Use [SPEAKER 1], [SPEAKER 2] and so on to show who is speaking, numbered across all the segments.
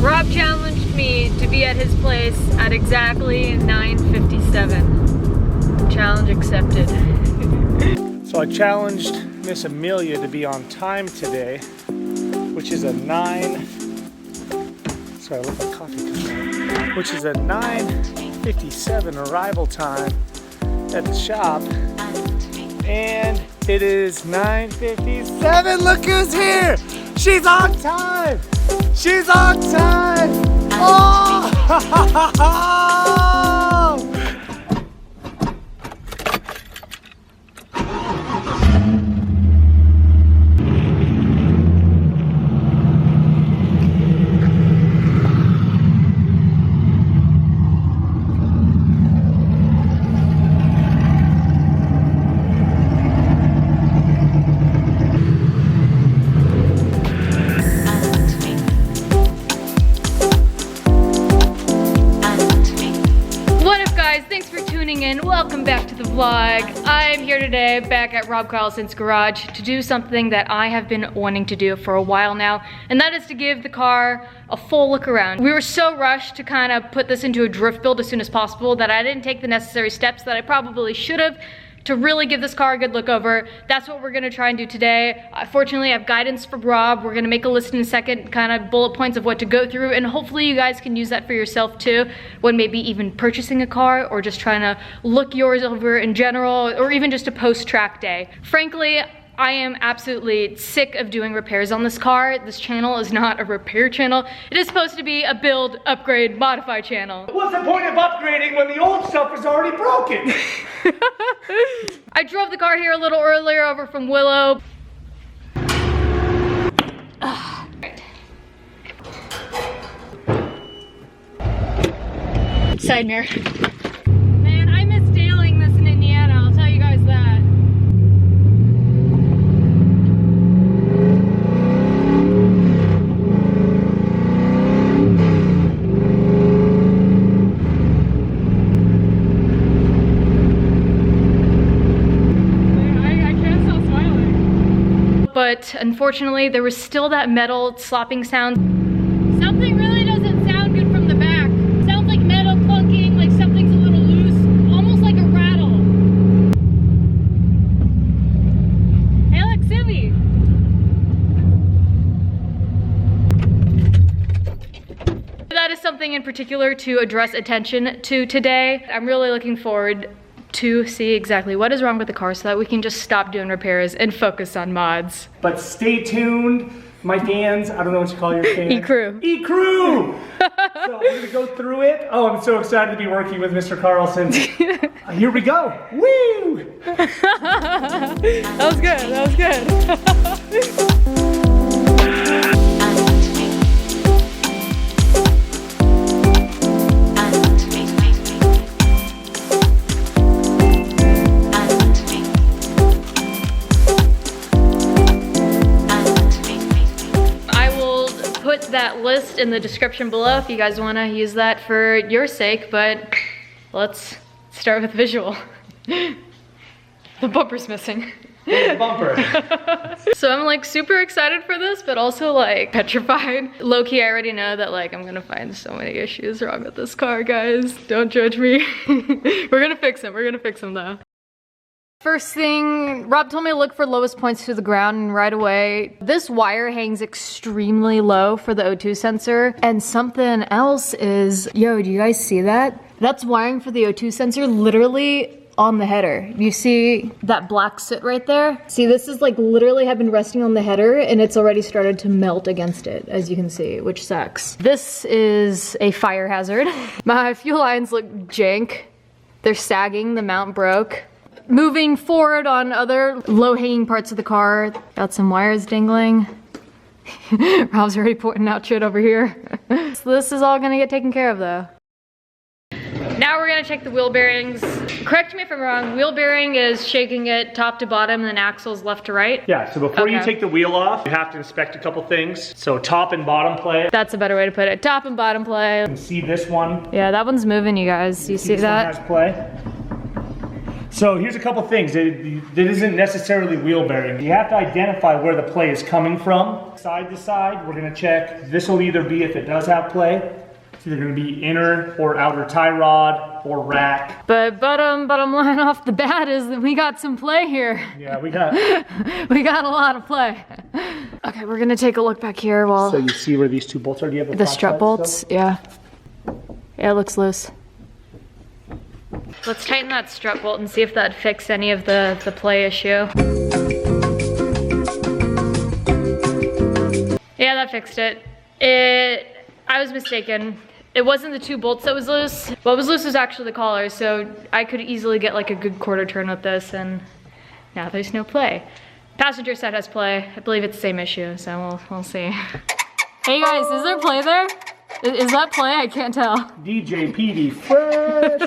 [SPEAKER 1] Rob challenged me to be at his place at exactly 9:57. Challenge accepted.
[SPEAKER 2] So I challenged Miss Amelia to be on time today, which is a 9:57 arrival time at the shop. And it is 9:57. Look who's here! She's on time! She's on time! Oh!
[SPEAKER 1] Welcome back to the vlog. I'm here today back at Rob Carlson's garage to do something that I have been wanting to do for a while now, and that is to give the car a full look around. We were so rushed to kind of put this into a drift build as soon as possible that I didn't take the necessary steps that I probably should have to really give this car a good look over. That's what we're gonna try and do today. Fortunately, I have guidance from Rob. We're gonna make a list in a second, kind of bullet points of what to go through, and hopefully you guys can use that for yourself too, when maybe even purchasing a car or just trying to look yours over in general, or even just a post-track day. Frankly, I am absolutely sick of doing repairs on this car. This channel is not a repair channel. It is supposed to be a build, upgrade, modify channel.
[SPEAKER 2] What's the point of upgrading when the old stuff is already broken?
[SPEAKER 1] I drove the car here a little earlier over from Willow. Side mirror. Man, I miss detailing this in Indiana, I'll tell you guys that. But unfortunately, there was still that metal slopping sound. Something really doesn't sound good from the back. It sounds like metal clunking, like something's a little loose, almost like a rattle. Hey, look, Silly. That is something in particular to address attention to today. I'm really looking forward to see exactly what is wrong with the car so that we can just stop doing repairs and focus on mods.
[SPEAKER 2] But stay tuned, my fans. I don't know what you call your fans.
[SPEAKER 1] ECREW.
[SPEAKER 2] ECREW! So we're gonna go through it. Oh, I'm so excited to be working with Mr. Carlson. Here we go. Woo!
[SPEAKER 1] That was good, that was good. That list in the description below if you guys want to use that for your sake, but let's start with visual. The bumper's missing.
[SPEAKER 2] The bumper.
[SPEAKER 1] So I'm like super excited for this, but also like petrified. Low-key, I already know that like I'm gonna find so many issues wrong with this car, guys. Don't judge me. We're gonna fix them. We're gonna fix them though. First thing, Rob told me to look for lowest points to the ground, and right away, this wire hangs extremely low for the O2 sensor. And something else is, yo, do you guys see that? That's wiring for the O2 sensor literally on the header. You see that black soot right there? See, this is like literally have been resting on the header and it's already started to melt against it, as you can see, which sucks. This is a fire hazard. My fuel lines look jank. They're sagging, the mount broke. Moving forward on other low-hanging parts of the car, got some wires dangling. Rob's already pointing out shit over here. So this is all gonna get taken care of though. Now we're gonna check the wheel bearings. Correct me if I'm wrong, wheel bearing is shaking it top to bottom and then axles left to right?
[SPEAKER 2] Yeah, so before you take the wheel off, you have to inspect a couple things. So top and bottom play.
[SPEAKER 1] That's a better way to put it. Top and bottom play.
[SPEAKER 2] You can see this one.
[SPEAKER 1] Yeah, that one's moving, you guys. You see that?
[SPEAKER 2] This one has play. So here's a couple things that isn't necessarily wheel bearing. You have to identify where the play is coming from. Side to side, we're gonna check. This will either be, if it does have play, it's either gonna be inner or outer tie rod or rack.
[SPEAKER 1] But bottom line off the bat is that we got some play here.
[SPEAKER 2] Yeah, we got
[SPEAKER 1] we got a lot of play. Okay, we're gonna take a look back here while.
[SPEAKER 2] So you see where these two bolts are? Do you have
[SPEAKER 1] the strut bolts?
[SPEAKER 2] Still?
[SPEAKER 1] Yeah. Yeah, it looks loose. Let's tighten that strut bolt and see if that fixed any of the play issue. Yeah, that fixed it. I was mistaken. It wasn't the two bolts that was loose. What was loose was actually the collar, so I could easily get like a good quarter turn with this, and now there's no play. Passenger side has play. I believe it's the same issue, so we'll see. Hey guys, is there play there? Is that play? I can't tell.
[SPEAKER 2] DJ PD fresh.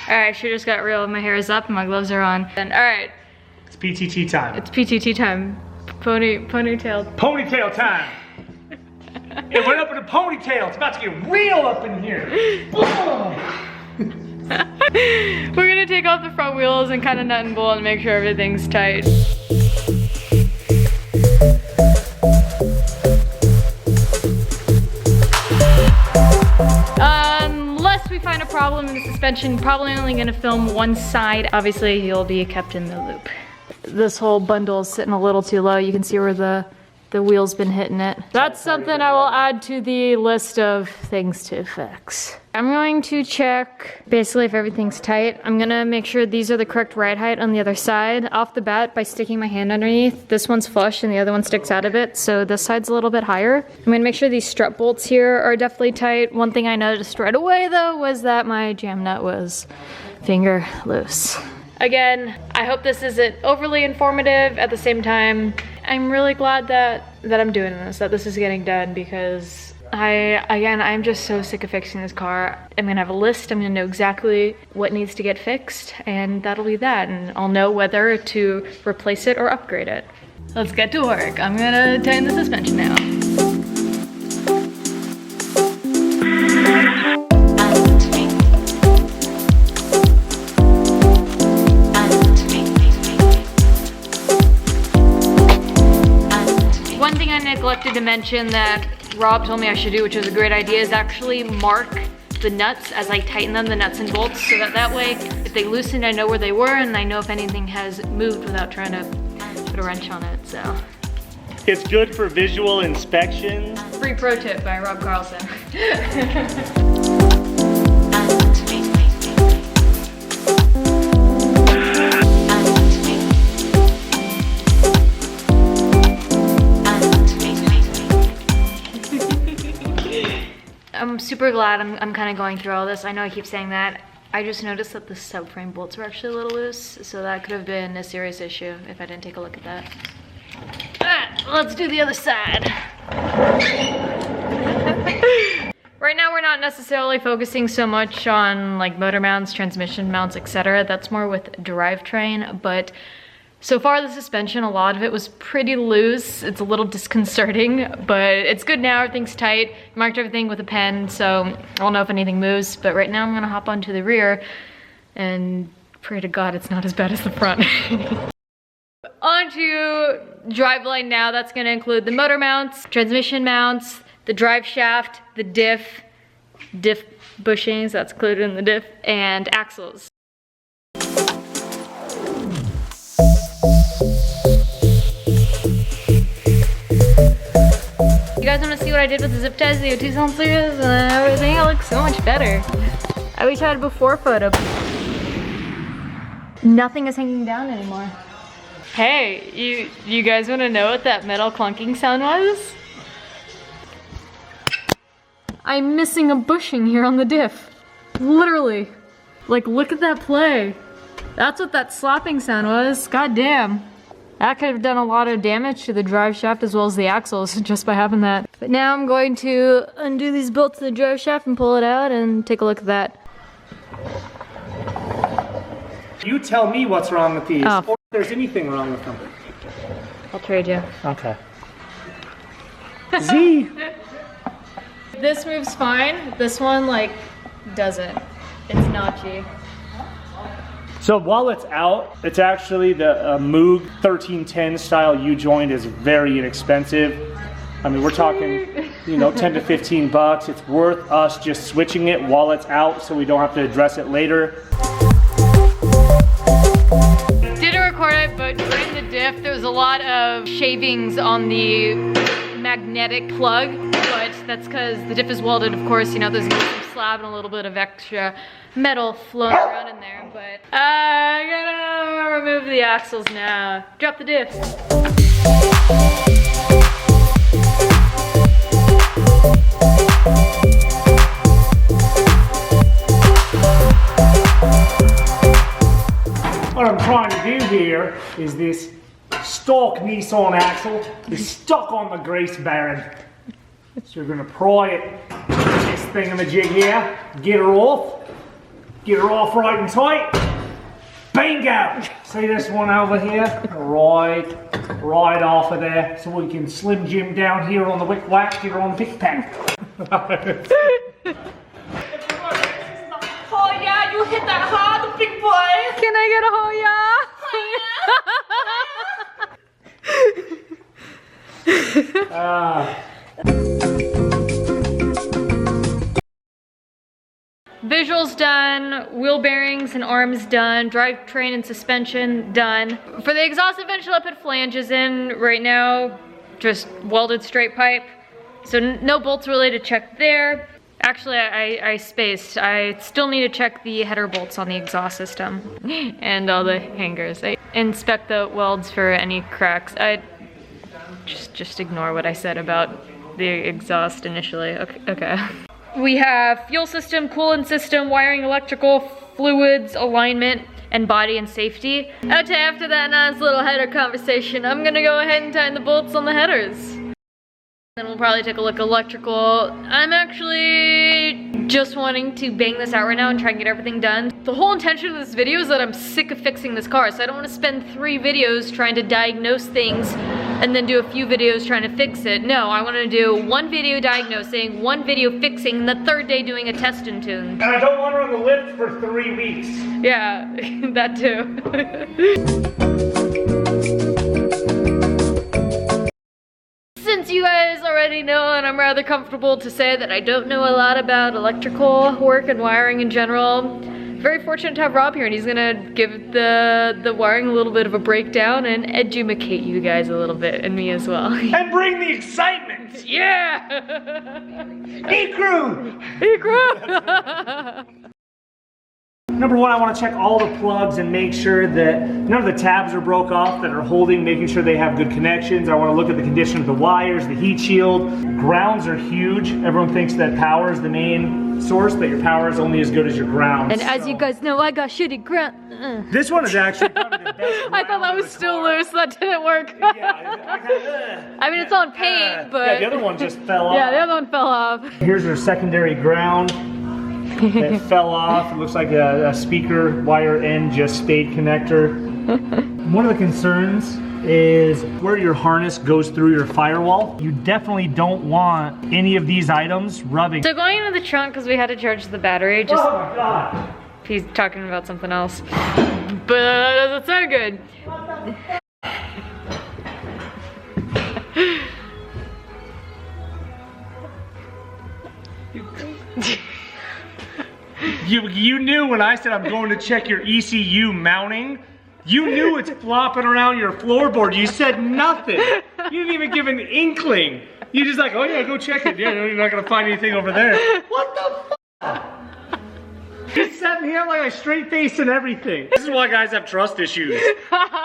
[SPEAKER 1] All right, she just got real. My hair is up and my gloves are on. And all right.
[SPEAKER 2] It's PTT time.
[SPEAKER 1] It's PTT time. Ponytail.
[SPEAKER 2] Ponytail time. It went up in a ponytail. It's about to get real up in here.
[SPEAKER 1] We're gonna take off the front wheels and kind of nut and bolt and make sure everything's tight. Unless we find a problem in the suspension, probably only gonna film one side. Obviously, you'll be kept in the loop. This whole bundle is sitting a little too low. You can see where the wheel's been hitting it. That's something I will add to the list of things to fix. I'm going to check basically if everything's tight. I'm gonna make sure these are the correct ride height on the other side off the bat by sticking my hand underneath. This one's flush and the other one sticks out of it, so this side's a little bit higher. I'm gonna make sure these strut bolts here are definitely tight. One thing I noticed right away though was that my jam nut was finger loose. Again, I hope this isn't overly informative. At the same time, I'm really glad that I'm doing this, that this is getting done, because I'm just so sick of fixing this car. I'm gonna have a list, I'm gonna know exactly what needs to get fixed, and that'll be that, and I'll know whether to replace it or upgrade it. Let's get to work. I'm gonna tighten the suspension now. One thing I neglected to mention that Rob told me I should do, which is a great idea, is actually mark the nuts as I tighten them, the nuts and bolts, so that way if they loosened, I know where they were and I know if anything has moved without trying to put a wrench on it, so.
[SPEAKER 2] It's good for visual inspection.
[SPEAKER 1] Free pro tip by Rob Carlson. I'm super glad I'm kind of going through all this. I know I keep saying that. I just noticed that the subframe bolts were actually a little loose, so that could have been a serious issue if I didn't take a look at that. Let's do the other side. Right now we're not necessarily focusing so much on like motor mounts, transmission mounts, etc. That's more with Drivetrain, but so far the suspension, a lot of it was pretty loose. It's a little disconcerting, but it's good now, everything's tight. Marked everything with a pen, so I don't know if anything moves, but right now I'm gonna hop onto the rear and pray to God it's not as bad as the front. Onto driveline now. That's gonna include the motor mounts, transmission mounts, the drive shaft, the diff bushings, that's included in the diff, and axles. You guys wanna see what I did with the zip ties, the O2 sensors, and everything? It looks so much better. I wish I had a before photo. Nothing is hanging down anymore. Hey, you guys wanna know what that metal clunking sound was? I'm missing a bushing here on the diff. Literally. Like, look at that play. That's what that slapping sound was. God damn. That could have done a lot of damage to the drive shaft as well as the axles just by having that. But now I'm going to undo these bolts in the drive shaft and pull it out and take a look at that.
[SPEAKER 2] You tell me what's wrong with these,
[SPEAKER 1] Oh.
[SPEAKER 2] or if there's anything wrong with them.
[SPEAKER 1] I'll trade you.
[SPEAKER 2] Okay. Z.
[SPEAKER 1] This moves fine. This one, like, doesn't. It's notchy.
[SPEAKER 2] So while it's out, it's actually the Moog 1310 style U-joint is very inexpensive. I mean, we're talking, you know, 10 to 15 bucks. It's worth us just switching it while it's out so we don't have to address it later.
[SPEAKER 1] Didn't record it, but during the diff, there was a lot of shavings on the magnetic plug, but that's because the diff is welded, of course, you know, there's some slab and a little bit of extra metal floating around in there, but I gotta remove the axles now. Drop the diff.
[SPEAKER 2] What I'm trying to do here is this stock Nissan axle is stuck on the grease bearing. So you're gonna pry it, this thingamajig here, get her off right and tight. Bingo! See this one over here? Right off of there. So we can Slim Jim down here on the wick whack, get her on the pick pack.
[SPEAKER 3] Oh yeah, you hit that hard, big boy.
[SPEAKER 1] Can I get a Visuals done, wheel bearings and arms done, drivetrain and suspension done. For the exhaust eventually I put flanges in. Right now, just welded straight pipe. So no bolts really to check there. Actually, I spaced. I still need to check the header bolts on the exhaust system and all the hangers. I inspect the welds for any cracks. I just ignore what I said about the exhaust initially. Okay. We have fuel system, coolant system, wiring, electrical, fluids, alignment, and body and safety. Okay, after that nice little header conversation, I'm gonna go ahead and tighten the bolts on the headers. Then we'll probably take a look at electrical. I'm actually just wanting to bang this out right now and try and get everything done. The whole intention of this video is that I'm sick of fixing this car, so I don't want to spend 3 videos trying to diagnose things and then do a few videos trying to fix it. No, I want to do 1 video diagnosing, 1 video fixing, and the 3rd day doing a test and tune.
[SPEAKER 2] And I don't want her on the lift for 3 weeks.
[SPEAKER 1] Yeah, that too. Since you guys already know, and I'm rather comfortable to say that I don't know a lot about electrical work and wiring in general, very fortunate to have Rob here, and he's gonna give the wiring a little bit of a breakdown and edumacate you guys a little bit, and me as well.
[SPEAKER 2] And bring the excitement!
[SPEAKER 1] Yeah!
[SPEAKER 2] ECREW!
[SPEAKER 1] ECREW!
[SPEAKER 2] Number 1, I want to check all the plugs and make sure that none of the tabs are broke off that are holding, making sure they have good connections. I want to look at the condition of the wires, the heat shield. Grounds are huge. Everyone thinks that power is the main source, but your power is only as good as your ground.
[SPEAKER 1] And as you guys know, I got shitty ground.
[SPEAKER 2] This one is actually probably the best.
[SPEAKER 1] I thought that was still loose, that didn't work. I mean, it's on paint, but...
[SPEAKER 2] Yeah, the other one just fell off.
[SPEAKER 1] Yeah, the other one fell off.
[SPEAKER 2] Here's our secondary ground. It fell off. It looks like a speaker wire end just stayed connector. One of the concerns is where your harness goes through your firewall. You definitely don't want any of these items rubbing.
[SPEAKER 1] So going into the trunk because we had to charge the battery. Just
[SPEAKER 2] Oh my God.
[SPEAKER 1] He's talking about something else, but that doesn't sound good.
[SPEAKER 2] You knew when I said I'm going to check your ECU mounting, you knew it's flopping around your floorboard. You said nothing. You didn't even give an inkling. You just like, oh yeah, go check it. Yeah, you're not gonna find anything over there. What the f? Just sat here like a straight face and everything. This is why guys have trust issues.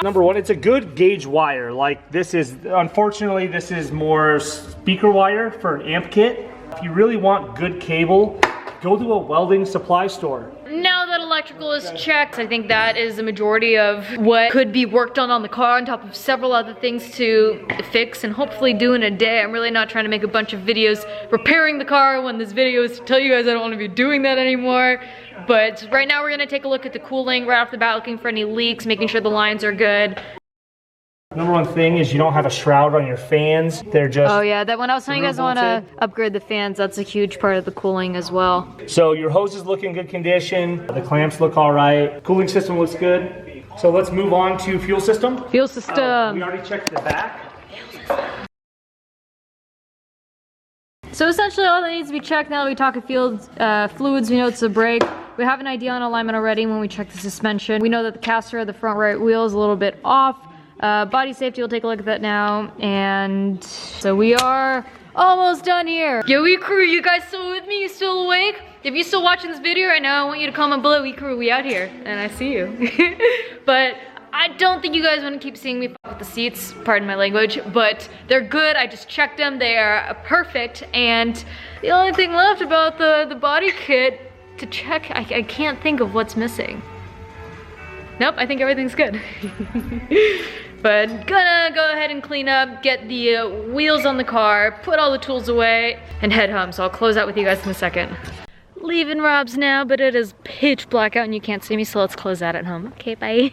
[SPEAKER 2] Number 1, it's a good gauge wire. Like this is, unfortunately, this is more speaker wire for an amp kit. If you really want good cable, go to a welding supply store.
[SPEAKER 1] Now that electrical is checked, I think that is the majority of what could be worked on the car, on top of several other things to fix and hopefully do in a day. I'm really not trying to make a bunch of videos repairing the car when this video is to tell you guys I don't want to be doing that anymore. But right now we're going to take a look at the cooling right off the bat, looking for any leaks, making sure the lines are good.
[SPEAKER 2] Number one thing is you don't have a shroud on your fans. They're just...
[SPEAKER 1] Oh yeah, that when I was telling you guys I want to upgrade the fans, that's a huge part of the cooling as well.
[SPEAKER 2] So your hoses look in good condition. The clamps look all right. Cooling system looks good. So let's move on to fuel system.
[SPEAKER 1] Fuel system.
[SPEAKER 2] We already checked the back.
[SPEAKER 1] So essentially all that needs to be checked now that we talk of fluids, we know it's a brake. We have an idea on alignment already when we check the suspension. We know that the caster of the front right wheel is a little bit off. Body safety, we'll take a look at that now. And so we are almost done here. Yo, ECREW, you guys still with me? You still awake? If you're still watching this video right now, I want you to comment below, ECREW, we out here. And I see you. But I don't think you guys want to keep seeing me fuck with the seats, pardon my language, but they're good. I just checked them, they are perfect. And the only thing left about the body kit to check, I can't think of what's missing. Nope, I think everything's good. But gonna go ahead and clean up, get the wheels on the car, put all the tools away, and head home. So I'll close out with you guys in a second. Leaving Rob's now, but it is pitch black out and you can't see me, so let's close out at home. Okay, bye.